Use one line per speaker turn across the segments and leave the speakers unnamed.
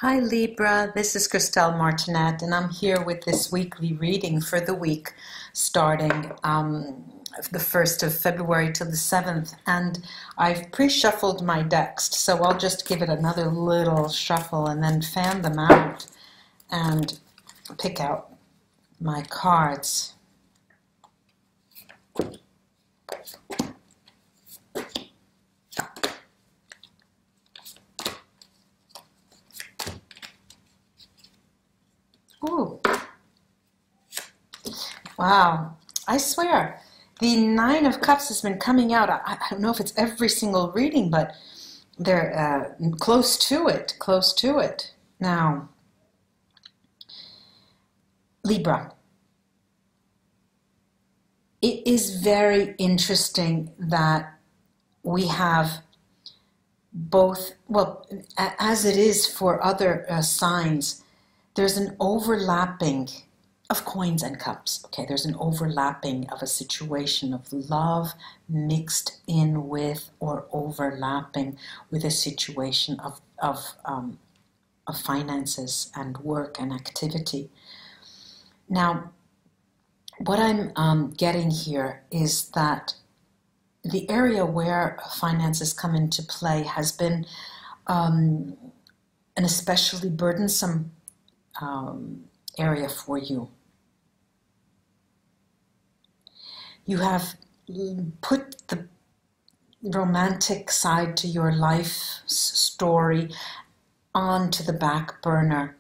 Hi Libra, this is Christelle Martinette, and I'm here with this weekly reading for the week starting the 1st of February to the 7th. And I've pre-shuffled my decks, so I'll just give it another little shuffle and then fan them out and pick out my cards. Ooh. Wow. I swear, the Nine of Cups has been coming out. I don't know if it's every single reading, but they're close to it, close to it. Now, Libra. It is very interesting that we have both, well, as it is for other signs, there's an overlapping of coins and cups. Okay, there's an overlapping of a situation of love mixed in with or overlapping with a situation of finances and work and activity. Now, what I'm getting here is that the area where finances come into play has been an especially burdensome area for you. You have put the romantic side to your life story onto the back burner.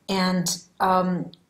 And,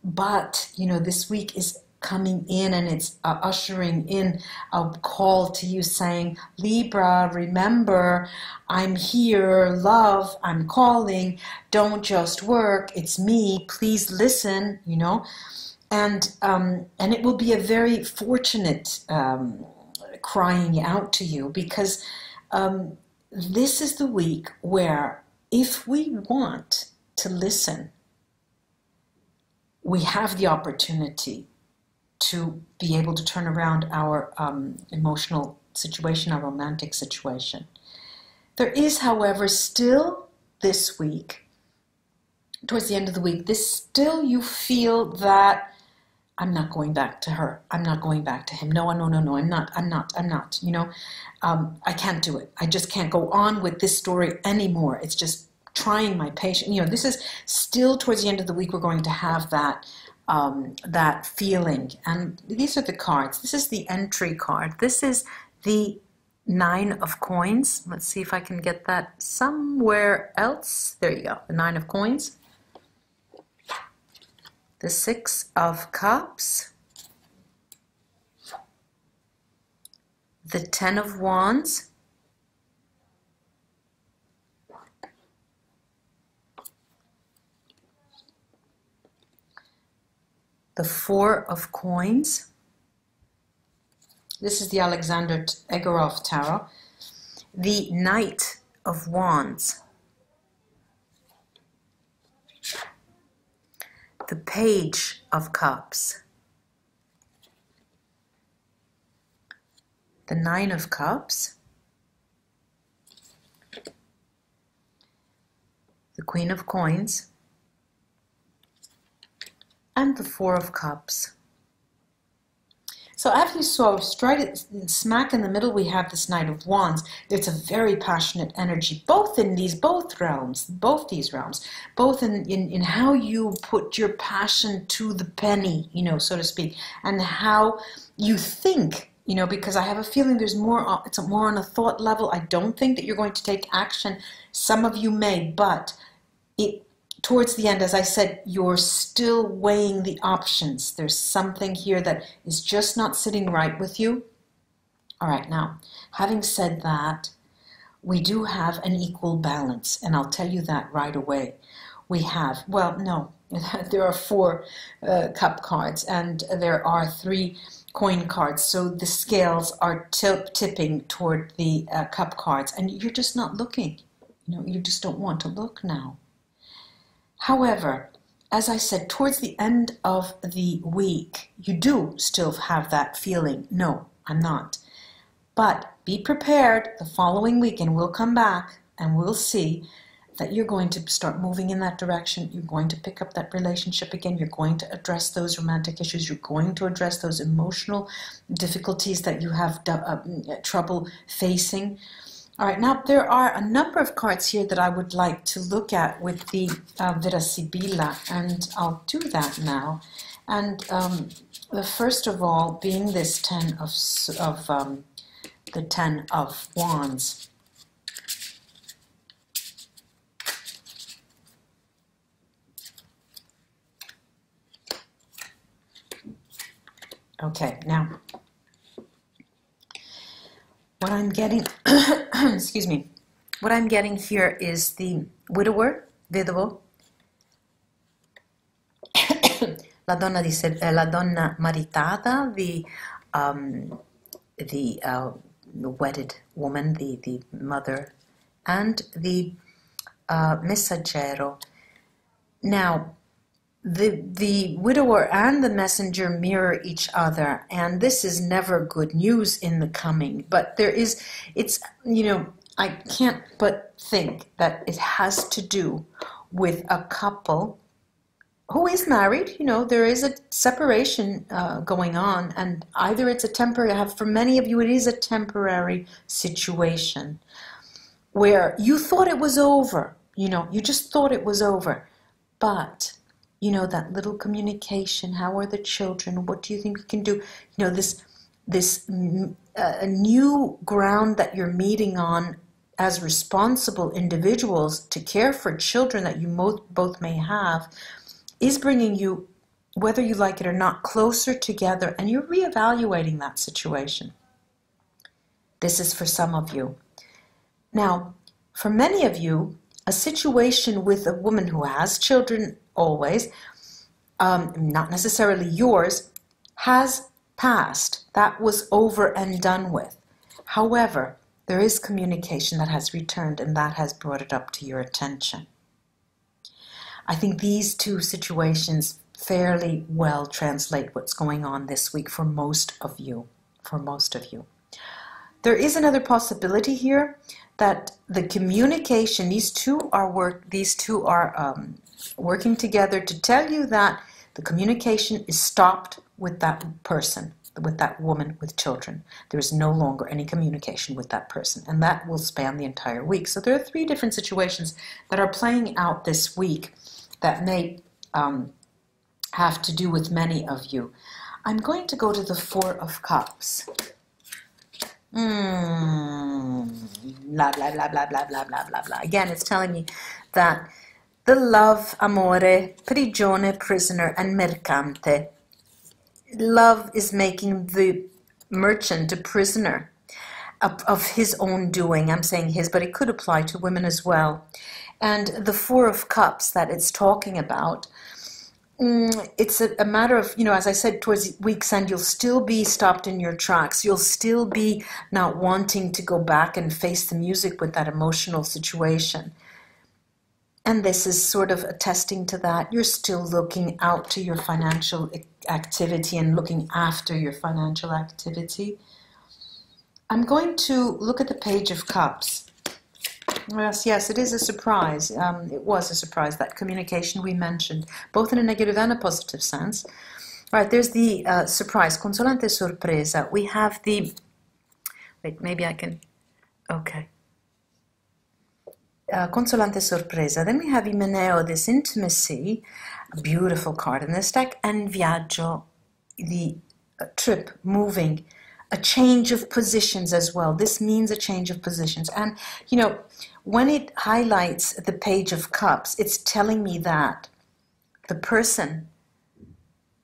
but, you know, this week is coming in and it's ushering in a call to you saying, Libra, remember, I'm here, love, I'm calling, don't just work, it's me, please listen, you know. And it will be a very fortunate crying out to you, because this is the week where if we want to listen, we have the opportunity to be able to turn around our emotional situation, our romantic situation. There is, however, still this week, towards the end of the week, still you feel that I'm not going back to her. I'm not going back to him. No, I'm not, you know. I can't do it. I just can't go on with this story anymore. It's just trying my patience. You know, this is still towards the end of the week we're going to have that that feeling. And these are the cards. This is the entry card. This is the Nine of Coins. Let's see if I can get that somewhere else. There you go, the Nine of Coins. The Six of Cups. The Ten of Wands. The Four of Coins. This is the Alexander Egorov Tarot. The Knight of Wands. The Page of Cups. The Nine of Cups. The Queen of Coins. And the Four of Cups. So after you saw straight smack in the middle, we have this Knight of Wands. It's a very passionate energy, both in these both realms, both in how you put your passion to the penny, you know, so to speak, and how you think, you know, because I have a feeling there's more. It's more on a thought level. I don't think that you're going to take action. Some of you may, but towards the end, as I said, you're still weighing the options. There's something here that is just not sitting right with you. All right, now, having said that, we do have an equal balance, and I'll tell you that right away. We have, well, no, there are four cup cards, and there are three coin cards, so the scales are tipping toward the cup cards, and you're just not looking. You know, you just don't want to look now. However, as I said, towards the end of the week, you do still have that feeling, no, I'm not. But be prepared the following week, and we'll come back and we'll see that you're going to start moving in that direction. You're going to pick up that relationship again. You're going to address those romantic issues. You're going to address those emotional difficulties that you have trouble facing. All right, now there are a number of cards here that I would like to look at with the Vera Sibilla, and I'll do that now. And the first of all being this the Ten of Wands. Okay, now what I'm getting, excuse me, what I'm getting here is the widower, vedovo, la donna maritata, the wedded woman, the mother, and the messaggero. Now, the widower and the messenger mirror each other, and this is never good news in the coming. But I can't but think that it has to do with a couple who is married. There is a separation going on, and either it's a temporary, for many of you, it is a temporary situation where you thought it was over. You just thought it was over, but that little communication. How are the children? What do you think you can do? This new ground that you're meeting on as responsible individuals to care for children that you both may have is bringing you, whether you like it or not, closer together, and you're reevaluating that situation. This is for some of you. Now, for many of you, a situation with a woman who has children always, not necessarily yours, has passed. That was over and done with. However, there is communication that has returned, and that has brought it up to your attention. I think these two situations fairly well translate what's going on this week for most of you. There is another possibility here that the communication, these two are working together to tell you that the communication is stopped with that person, with that woman with children. There is no longer any communication with that person, and that will span the entire week. So there are three different situations that are playing out this week that may have to do with many of you. I'm going to go to the Four of Cups. Blah, blah, blah, blah, blah, blah, blah, blah, blah. Again, it's telling me that the love, amore, prigione, prisoner, and mercante. Love is making the merchant a prisoner of his own doing. I'm saying his, but it could apply to women as well. And the Four of Cups that it's talking about, it's a matter of, as I said, towards week's end, you'll still be stopped in your tracks. You'll still be not wanting to go back and face the music with that emotional situation. And this is sort of attesting to that. You're still looking out to your financial activity and looking after your financial activity. I'm going to look at the Page of Cups. Yes, it is a surprise. It was a surprise, that communication we mentioned, both in a negative and a positive sense. All right, there's the surprise, consolante sorpresa. We have the, wait, maybe I can, okay. Consolante sorpresa. Then we have Imeneo, this intimacy, a beautiful card in this deck, and viaggio, the trip, moving, a change of positions as well. This means a change of positions. And, when it highlights the Page of Cups, it's telling me that the person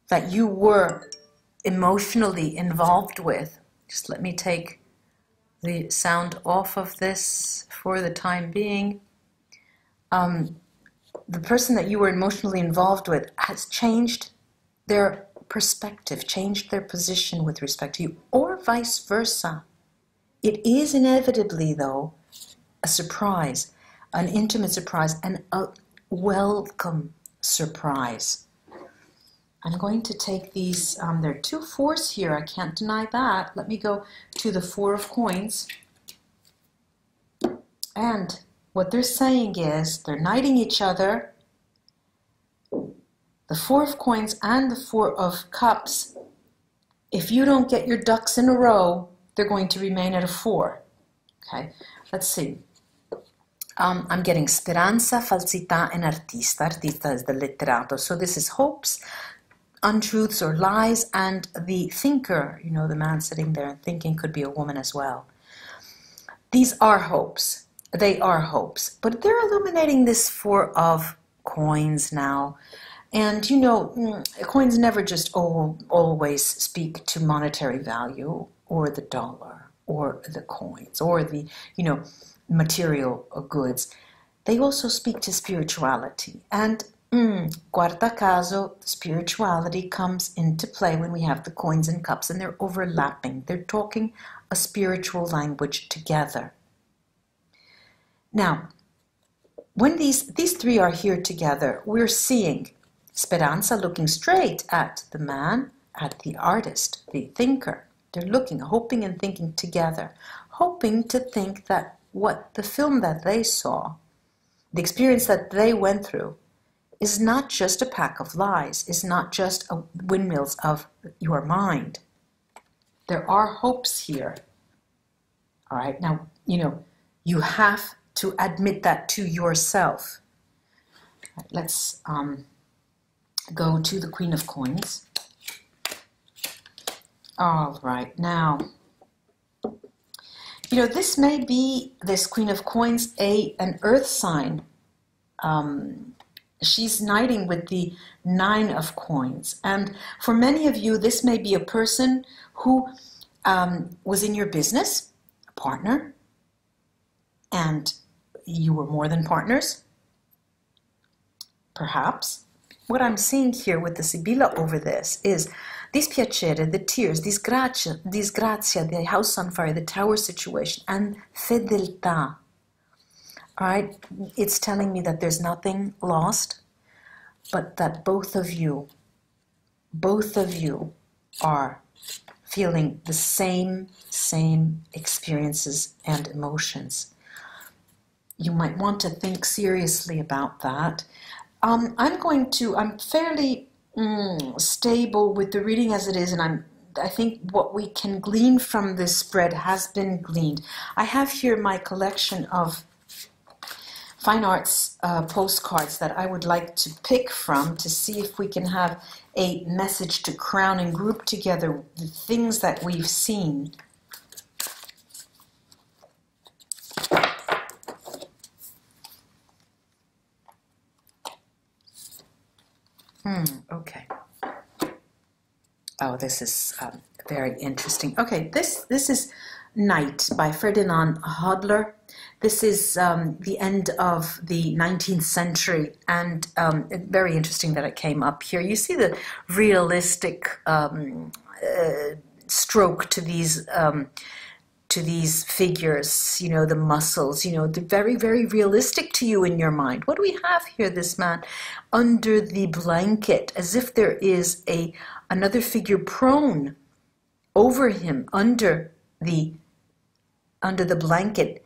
that you were emotionally involved with, just let me take the sound off of this for the time being. The person that you were emotionally involved with has changed their perspective, changed their position with respect to you, or vice versa. It is inevitably, though, a surprise, an intimate surprise, and a welcome surprise. I'm going to take these, there are two fours here, I can't deny that. Let me go to the Four of Coins. And What they're saying is they're knighting each other. The Four of Coins and the Four of Cups, if you don't get your ducks in a row, they're going to remain at a 4. Okay, let's see. I'm getting speranza, falsità, and artista. Artista is the letterato. So this is hopes, untruths or lies, and the thinker, you know, the man sitting there and thinking, could be a woman as well. These are hopes. They are hopes. But they're illuminating this Four of Coins now. And, you know, coins never just always speak to monetary value or the dollar or the coins or the, you know, material goods. They also speak to spirituality. And guarda caso, spirituality comes into play when we have the coins and cups, and they're overlapping. They're talking a spiritual language together. Now, when these three are here together, we're seeing Speranza looking straight at the man, at the artist, the thinker. They're looking, hoping and thinking together, hoping to think that what the film that they saw, the experience that they went through, is not just a pack of lies, is not just windmills of your mind. There are hopes here. All right, now, you know, you have to admit that to yourself. Right, let's go to the Queen of Coins. All right, now, you know, this may be, this Queen of Coins, an earth sign. She's knighting with the 9 of Coins. And for many of you, this may be a person who was in your business, a partner, and you were more than partners, perhaps. What I'm seeing here with the Sibilla over this is dispiacere, the tears, disgrazia, the house on fire, the tower situation, and fedeltà. All right, it's telling me that there's nothing lost, but that both of you are feeling the same experiences and emotions. You might want to think seriously about that. I'm fairly stable with the reading as it is, and I think what we can glean from this spread has been gleaned. I have here my collection of fine arts postcards that I would like to pick from to see if we can have a message to crown and group together the things that we've seen. Okay. Oh, this is very interesting. Okay, this is Night by Ferdinand Hodler. This is the end of the 19th century, and very interesting that it came up here. You see the realistic stroke to these figures, you know, the muscles, you know, they're very, very realistic to you in your mind. What do we have here? This man under the blanket, as if there is another figure prone over him under the blanket,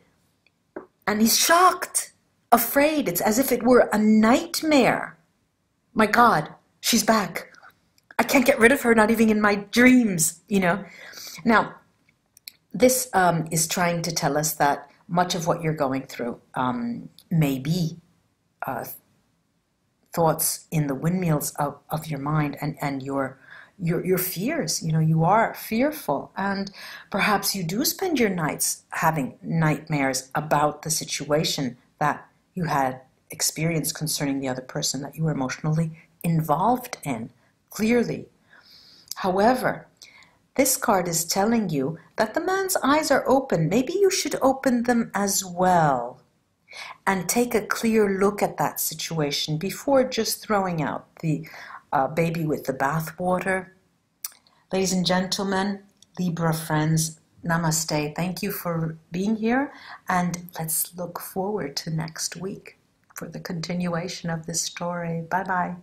and he's shocked, afraid. It's as if it were a nightmare. My God, she's back. I can't get rid of her, not even in my dreams, you know. Now, this is trying to tell us that much of what you're going through may be thoughts in the windmills of your mind and your fears. You know, you are fearful, and perhaps you do spend your nights having nightmares about the situation that you had experienced concerning the other person that you were emotionally involved in, clearly. However, this card is telling you that the man's eyes are open. Maybe you should open them as well and take a clear look at that situation before just throwing out the baby with the bathwater. Ladies and gentlemen, Libra friends, namaste. Thank you for being here, and let's look forward to next week for the continuation of this story. Bye-bye.